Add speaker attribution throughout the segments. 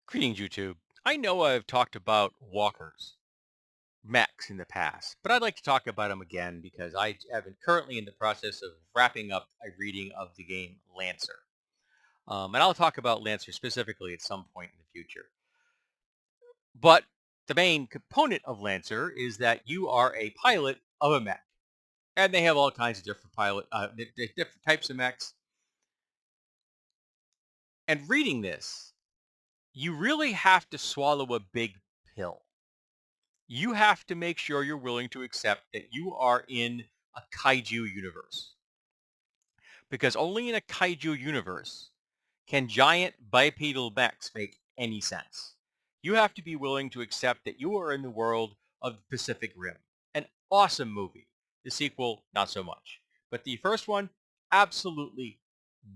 Speaker 1: Greetings, YouTube. I know I've talked about walkers, mechs in the past, but I'd like to talk about them again because I am currently in the process of wrapping up a reading of the game Lancer. And I'll talk about Lancer specifically at some point in the future. But the main component of Lancer is that you are a pilot of a mech. And they have all kinds of different types of mechs. And reading this, you really have to swallow a big pill. You have to make sure you're willing to accept that you are in a kaiju universe. Because only in a kaiju universe can giant bipedal mechs make any sense. You have to be willing to accept that you are in the world of the Pacific Rim. An awesome movie. The sequel, not so much. But the first one, absolutely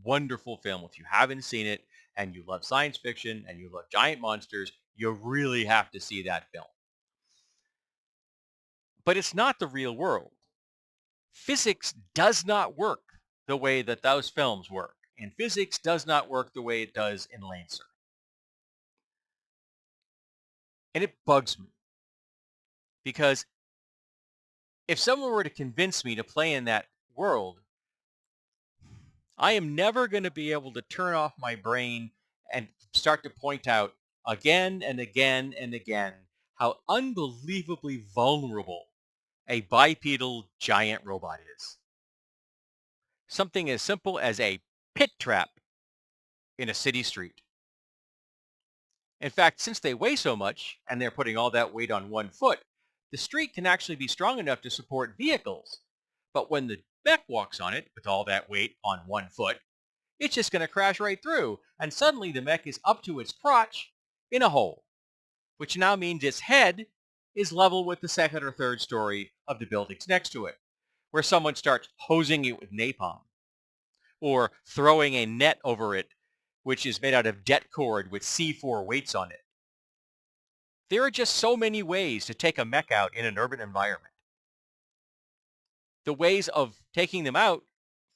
Speaker 1: wonderful film. If you haven't seen it and you love science fiction and you love giant monsters, you really have to see that film. But it's not the real world. Physics does not work the way that those films work. And physics does not work the way it does in Lancer. And it bugs me because if someone were to convince me to play in that world, I am never going to be able to turn off my brain and start to point out again and again and again how unbelievably vulnerable a bipedal giant robot is. Something as simple as a pit trap in a city street. In fact, since they weigh so much and they're putting all that weight on one foot, the street can actually be strong enough to support vehicles. But when the mech walks on it with all that weight on one foot, it's just going to crash right through. And suddenly the mech is up to its crotch in a hole, which now means its head is level with the second or third story of the buildings next to it, where someone starts hosing it with napalm or throwing a net over it, which is made out of det cord with C4 weights on it. There are just so many ways to take a mech out in an urban environment. The ways of taking them out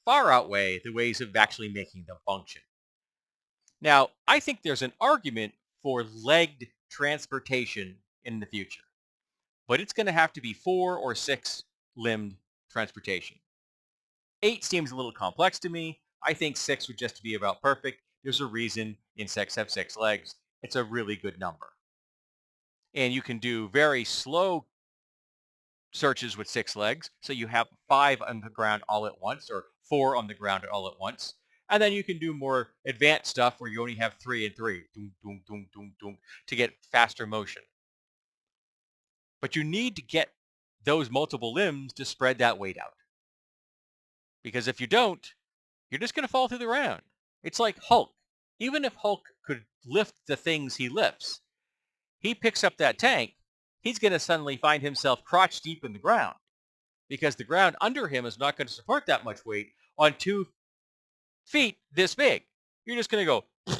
Speaker 1: far outweigh the ways of actually making them function. Now, I think there's an argument for legged transportation in the future, but it's going to have to be 4 or 6 limbed transportation. 8 seems a little complex to me. I think 6 would just be about perfect. There's a reason insects have 6 legs. It's a really good number. And you can do very slow searches with 6 legs. So you have 5 on the ground all at once or 4 on the ground all at once. And then you can do more advanced stuff where you only have 3 and 3 doom, doom, doom, doom, doom, to get faster motion. But you need to get those multiple limbs to spread that weight out. Because if you don't, you're just going to fall through the ground. It's like Hulk. Even if Hulk could lift the things he lifts, he picks up that tank, he's going to suddenly find himself crotch deep in the ground because the ground under him is not going to support that much weight on 2 feet this big. You're just going to go,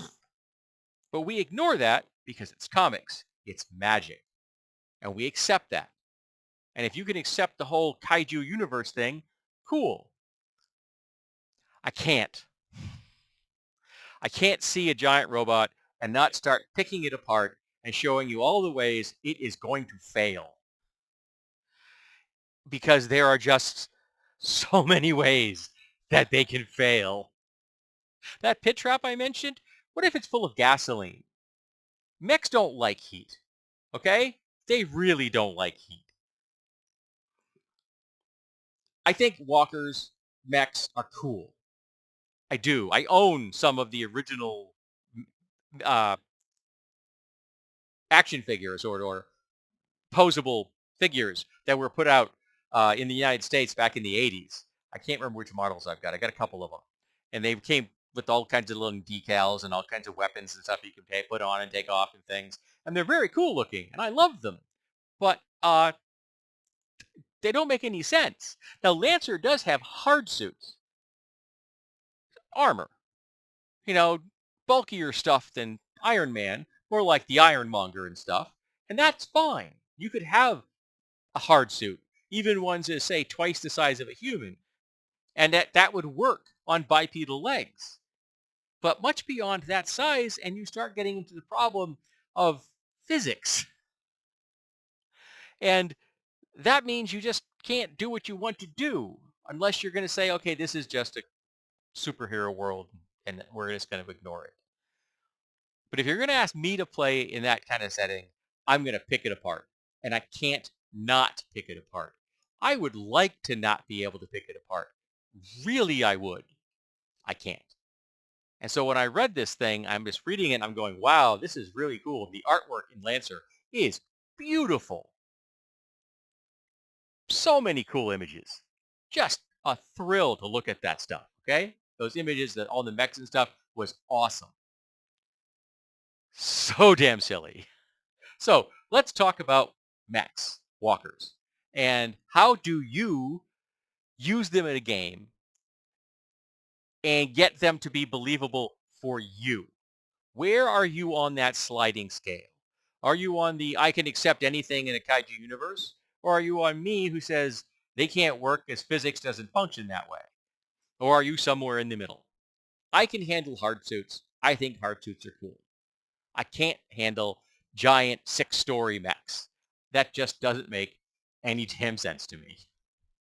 Speaker 1: but we ignore that because it's comics. It's magic. And we accept that. And if you can accept the whole kaiju universe thing, cool. I can't. I can't see a giant robot and not start picking it apart and showing you all the ways it is going to fail. Because there are just so many ways that they can fail. That pit trap I mentioned, what if it's full of gasoline? Mechs don't like heat, okay? They really don't like heat. I think walkers, mechs are cool. I do. I own some of the original uh, action figures or posable figures that were put out in the United States back in the 80s. I can't remember which models I've got. I got a couple of them. And they came with all kinds of little decals and all kinds of weapons and stuff you can put on and take off and things. And they're very cool looking, and I love them. But they don't make any sense. Now, Lancer does have hard suits, armor, bulkier stuff than Iron Man, more like the Ironmonger and stuff. And that's fine. You could have a hard suit, even ones that say twice the size of a human, and that would work on bipedal legs. but much beyond that size, and you start getting into the problem of physics. And that means you just can't do what you want to do unless you're going to say, okay, this is just a superhero world and we're just going to ignore it. But if you're going to ask me to play in that kind of setting, I'm going to pick it apart. And I can't not pick it apart. I would like to not be able to pick it apart. Really, I would. I can't. And so when I read this thing, I'm just reading it and I'm going, wow, this is really cool. The artwork in Lancer is beautiful. So many cool images. Just a thrill to look at that stuff, okay? Those images, that all the mechs and stuff was awesome. So damn silly. So let's talk about mechs, walkers, and how do you use them in a game and get them to be believable for you? Where are you on that sliding scale? Are you on the I can accept anything in a kaiju universe? Or are you on me who says they can't work because physics doesn't function that way? Or are you somewhere in the middle? I can handle hard suits. I think hard suits are cool. I can't handle giant 6-story mechs. That just doesn't make any damn sense to me.